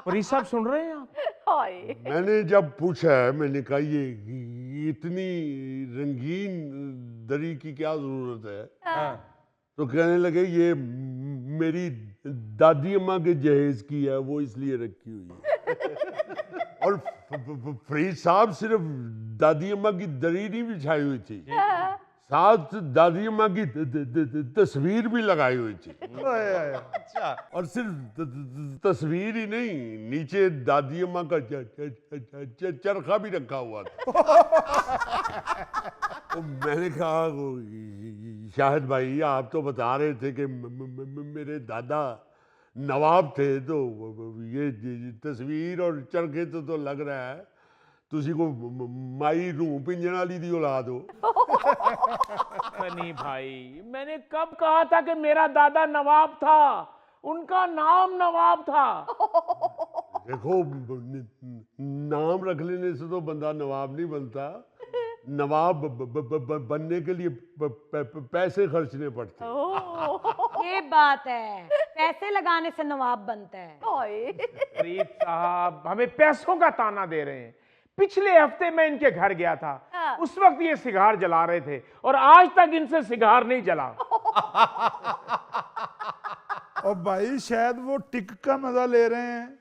फरीद साहब सुन रहे हैं आप? हाय। मैंने जब पूछा है, मैंने कहा ये इतनी रंगीन दरी की क्या जरूरत है, हाँ। तो कहने लगे ये मेरी दादी अम्मा के जहेज की है, वो इसलिए रखी हुई है। और फरीद साहब सिर्फ दादी अम्मा की दरी नहीं बिछाई हुई थी, साथ दादी अम्मा की तस्वीर भी लगाई हुई थी। अच्छा। और सिर्फ तस्वीर ही नहीं, नीचे दादी अम्मा का चरखा भी रखा हुआ था। तो मैंने कहा शाहिद भाई, आप तो बता रहे थे कि मेरे दादा नवाब थे, तो ये तस्वीर और चरखे तो लग रहा है तुसी को माई रूह पिंजण वाली दी औलाद हो। सनी भाई, मैंने कब कहा था कि मेरा दादा नवाब था? उनका नाम नवाब था। देखो, नाम रख लेने से तो बंदा नवाब नहीं बनता, नवाब बनने के लिए पैसे खर्चने पड़ते हैं। ये बात है, पैसे लगाने से नवाब बनता है। हाय। फरीद साहब हमें पैसों का ताना दे रहे हैं। पिछले हफ्ते मैं इनके घर गया था, उस वक्त ये सिगार जला रहे थे और आज तक इनसे सिगार नहीं जला। और भाई शायद वो टिक का मजा ले रहे हैं।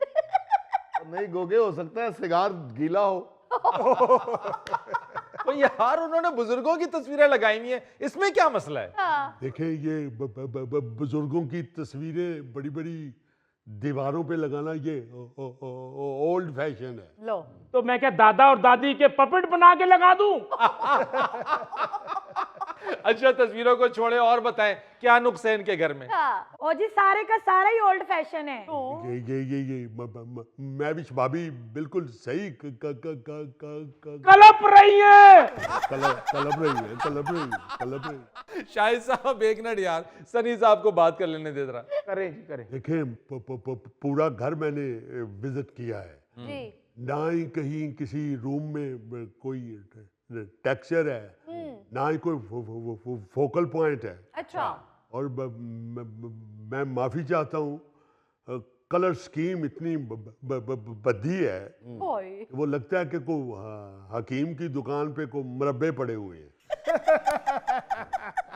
नहीं गोगे, हो सकता है सिगार गीला हो। तो यार उन्होंने बुजुर्गों की तस्वीरें लगाई हुई हैं, इसमें क्या मसला है? देखिए, ये बुजुर्गों की तस्वीरें बड़ी बड़ी दीवारों पे लगाना ये ओल्ड फैशन है। लो। तो मैं क्या दादा और दादी के पपेट बना के लगा दूं? अच्छा तस्वीरों को छोड़े और बताएं क्या नुक्स है इनके घर में? ओ जी, सारे का सारा ही ओल्ड फैशन है। मैविश भाभी बिल्कुल सही कलप रही है। कलप रही है। शाहिद साहब एक मिनट यार, सनी साहब को बात कर लेने दे जरा। करें जी, करें। देखें, पूरा घर मैंने विजिट किया है, जी। ना ही कहीं किसी रूम में कोई टेक्सचर है, ना ही कोई फोकल पॉइंट है। अच्छा। और मैं माफी चाहता हूँ, कलर स्कीम इतनी बद्दी है, हाय। वो लगता है कि हकीम की दुकान पे को मुरब्बे पड़े हुए हैं।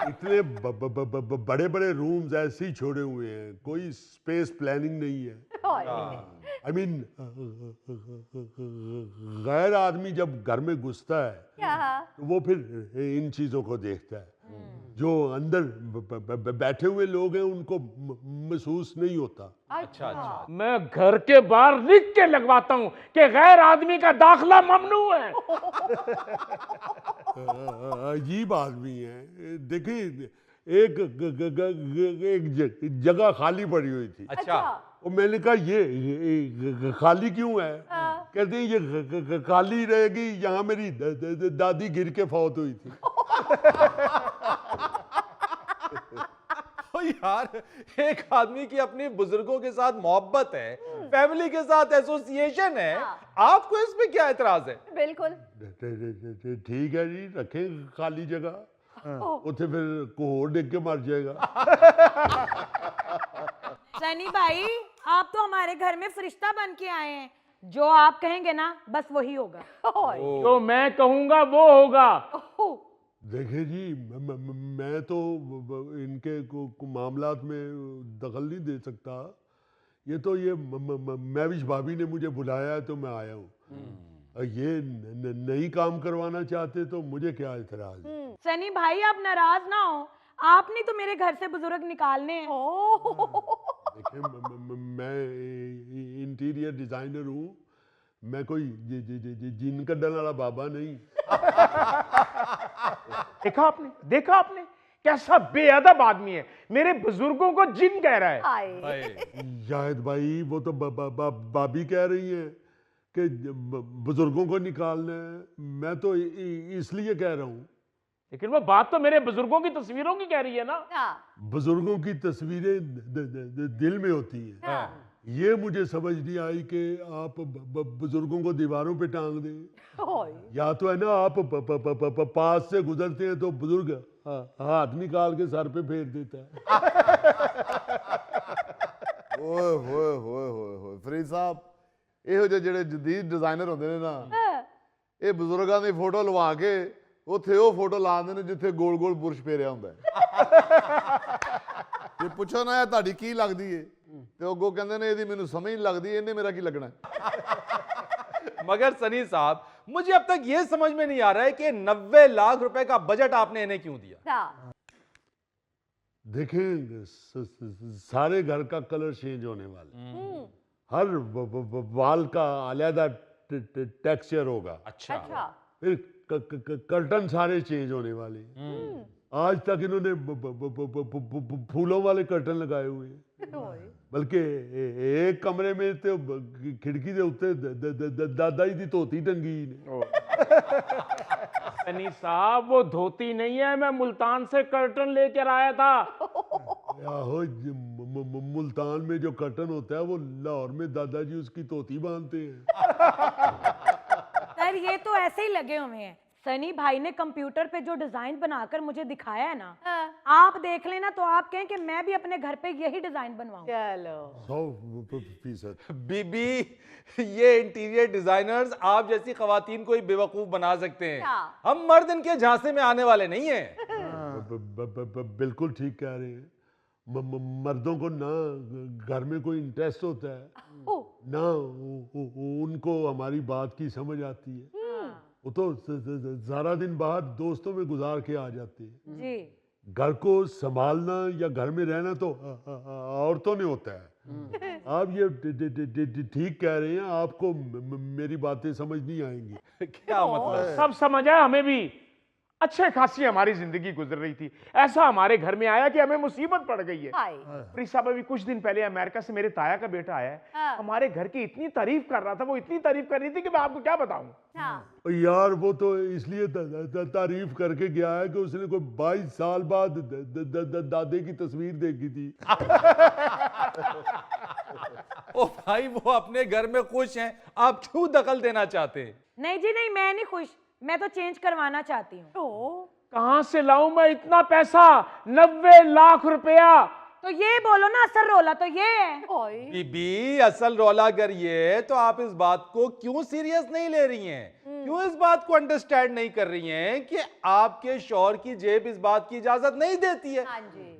इतने बड़े बड़े रूम्स ऐसे ही छोड़े हुए हैं, कोई स्पेस प्लानिंग नहीं है। आई मीन, गैर आदमी जब घर में घुसता है तो वो फिर इन चीजों को देखता है, जो अंदर बैठे हुए लोग हैं उनको महसूस नहीं होता। अच्छा अच्छा। मैं घर के बाहर लिख के लगवाता हूं कि गैर आदमी का दाखिला ममनू है। अजीब आदमी है। देखिए, एक जगह खाली पड़ी हुई थी। अच्छा। और मैंने कहा ये खाली क्यों है? कहते हैं ये खाली रहेगी, यहाँ मेरी दादी गिर के फौत हुई थी। ओ यार, एक आदमी की अपनी बुजुर्गों के साथ मोहब्बत है, फैमिली के साथ एसोसिएशन है, आपको इसमें क्या एतराज है? बिल्कुल। ठीक है जी, रखें खाली जगह, उसे फिर कोहर देख के मर जाएगा। सनी भाई, आप तो हमारे घर में फरिश्ता बन के आए हैं, जो आप कहेंगे ना बस वही होगा। जो मैं कहूंगा वो होगा। देखिए जी, मैं तो इनके मामलात में दखल नहीं दे सकता। ये तो ये मैविश भाभी ने मुझे बुलाया है तो मैं आया हूँ। ये नहीं काम करवाना चाहते तो मुझे क्या एतराज है। सनी भाई, आप नाराज ना हो, आपने तो मेरे घर से बुजुर्ग निकालने हैं। देखिए, मैं इंटीरियर डिजाइनर हूँ, मैं कोई जिन कड्डन वाला बाबा नहीं। देखा आपने कैसा बेअदब आदमी है, मेरे बुजुर्गों को जिन कह रहा है। हाय। शाहिद भाई, वो तो भाभी कह रही है कि बुजुर्गों को निकालना है, मैं तो इसलिए कह रहा हूँ। लेकिन वो बात तो मेरे बुजुर्गों की तस्वीरों की कह रही है ना। बुजुर्गों की तस्वीरें दिल में होती हैं। ये मुझे समझ नहीं आई कि आप बुजुर्गों को दीवारों पे टांग दें, या तो है ना आप पास से गुजरते हैं तो बुजुर्ग हाथ निकाल के सर पे फेर देता है। ਓਏ ਹੋਏ ਹੋਏ ਹੋਏ ਹੋਏ ਫਰੀਦ ਸਾਹਿਬ, ਇਹੋ ਜਿਹੇ ਜਿਹੜੇ ਜਦੀਦ ਡਿਜ਼ਾਈਨਰ ਹੁੰਦੇ ਨੇ ਨਾ, ਇਹ ਬਜ਼ੁਰਗਾਂ ਦੀ ਫੋਟੋ ਲਵਾ ਕੇ ਉੱਥੇ ਉਹ ਫੋਟੋ ਲਾ ਦਿੰਦੇ ਨੇ ਜਿੱਥੇ ਗੋਲ ਗੋਲ ਬੁਰਸ਼ ਫੇਰਿਆ ਹੁੰਦਾ ਹੈ। ਜੇ ਪੁੱਛੋ ਨਾ ਇਹ ਤੁਹਾਡੀ ਕੀ ਲੱਗਦੀ ਏ, ਤੇ ਉਹ ਅੱਗੋਂ ਕਹਿੰਦੇ ਨੇ ਇਹਦੀ ਮੈਨੂੰ ਸਮਝ ਨਹੀਂ ਲੱਗਦੀ, ਇਹਨੇ ਮੇਰਾ ਕੀ ਲੱਗਣਾ। मगर सनी साहब, मुझे अब तक ये समझ में नहीं आ रहा है कि 90 लाख रुपए का बजट आपने इन्हें क्यों दिया। देखें सारे घर का कलर चेंज होने वाला, हर वाल का अलग टेक्सचर होगा, अच्छा, फिर कर्टन सारे चेंज होने वाले। आज तक इन्होंने फूलों वाले कर्टन लगाए हुए हैं, बल्कि एक कमरे में तो खिड़की के उत्ते दादा जी की धोती टंगी ने। सनी साहब वो धोती नहीं है, मैं मुल्तान से कर्टन लेकर आया था। आहो मुल्तान में जो कर्टन होता है वो लाहौर में दादाजी उसकी धोती बांधते हैं। सर ये तो ऐसे ही लगे हुए हैं। सनी भाई ने कंप्यूटर पे जो डिजाइन बनाकर मुझे दिखाया है ना, आप देख लेना तो आप कहें कि मैं भी अपने घर पे यही डिजाइन बनवाऊं। चलो 100%। बीबी, ये इंटीरियर डिजाइनर्स आप जैसी खवातीन को ही बेवकूफ बना सकते हैं। हम मर्द इनके झांसे में आने वाले नहीं हैं। बिल्कुल ठीक कह रहे हैं। मर्दों को ना घर में कोई इंटरेस्ट होता है, ना उनको हमारी बात की समझ आती है। वो तो सारा दिन बाहर दोस्तों में गुजार के आ जाते हैं। जी घर को संभालना या घर में रहना तो औरतों ने होता है। आप ये ठीक कह रहे हैं, आपको मेरी बातें समझ नहीं आएंगी। क्या मतलब? सब समझ आया, हमें भी अच्छे खासी हमारी जिंदगी गुजर रही थी, ऐसा हमारे घर में आया कि हमें मुसीबत पड़ गई है। प्रिय साहब, अभी कुछ दिन पहले अमेरिका से मेरे ताया का बेटा आया है, हमारे घर की इतनी तारीफ कर रहा था, वो इतनी तारीफ कर रही थी कि मैं आपको क्या बताऊं। यार वो तो इसलिए तारीफ करके गया है कि उसने कोई 22 साल बाद दादे की तस्वीर देखी थी। ओ भाई, वो अपने घर में खुश हैं, आप क्यों दखल देना चाहते हैं? नहीं जी नहीं, मैं नहीं खुश, मैं तो चेंज करवाना चाहती हूँ। कहां से लाऊं मैं इतना पैसा? 90 लाख रुपया। तो ये बोलो ना, असल रोला तो ये है। बीबी, असल रौला अगर ये है तो आप इस बात को क्यों सीरियस नहीं ले रही हैं? क्यों इस बात को अंडरस्टैंड नहीं कर रही हैं कि आपके शौहर की जेब इस बात की इजाजत नहीं देती है?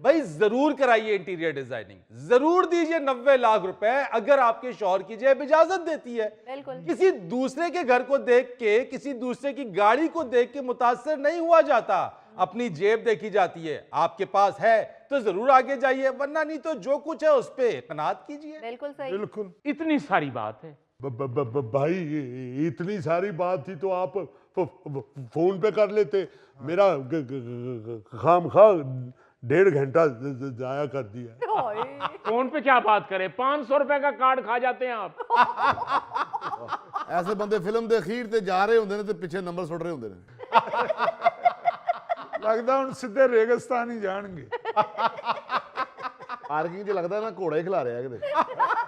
भाई जरूर कराइए इंटीरियर डिजाइनिंग, जरूर दीजिए 90 लाख रुपए अगर आपके शौहर की जेब इजाजत देती है। किसी दूसरे के घर को देख के, किसी दूसरे की गाड़ी को देख के मुतासर नहीं हुआ जाता, अपनी जेब देखी जाती है। आपके पास है तो जरूर आगे जाइए, वरना नहीं तो जो कुछ है उस पे कनात कीजिए। बिल्कुल सही। बिल्कुल इतनी सारी बात है। भाई इतनी सारी बात थी तो आप फोन पे कर लेते। मेरा खामखा 1.5 घंटा जाया कर दिया। फोन पे क्या बात करें, 500 रुपए का कार्ड खा जाते हैं आप। ऐसे बंदे फिल्म ਦੇ ਅਖੀਰ ਤੇ ਜਾ ਰਹੇ ਹੁੰਦੇ ਨੇ ਤੇ ਪਿੱਛੇ ਨੰਬਰ ਸੁੱਟ ਰਹੇ ਹੁੰਦੇ ਨੇ। ਲੱਗਦਾ ਹੁਣ ਸਿੱਧੇ ਰੇਗਿਸਤਾਨ ਹੀ ਜਾਣਗੇ। ਪਾਰਕਿੰਗ 'ਚ ਲੱਗਦਾ ਨਾ ਘੋੜਾ ਹੀ ਖਿਲਾ ਰਿਹਾ ਕਿਤੇ।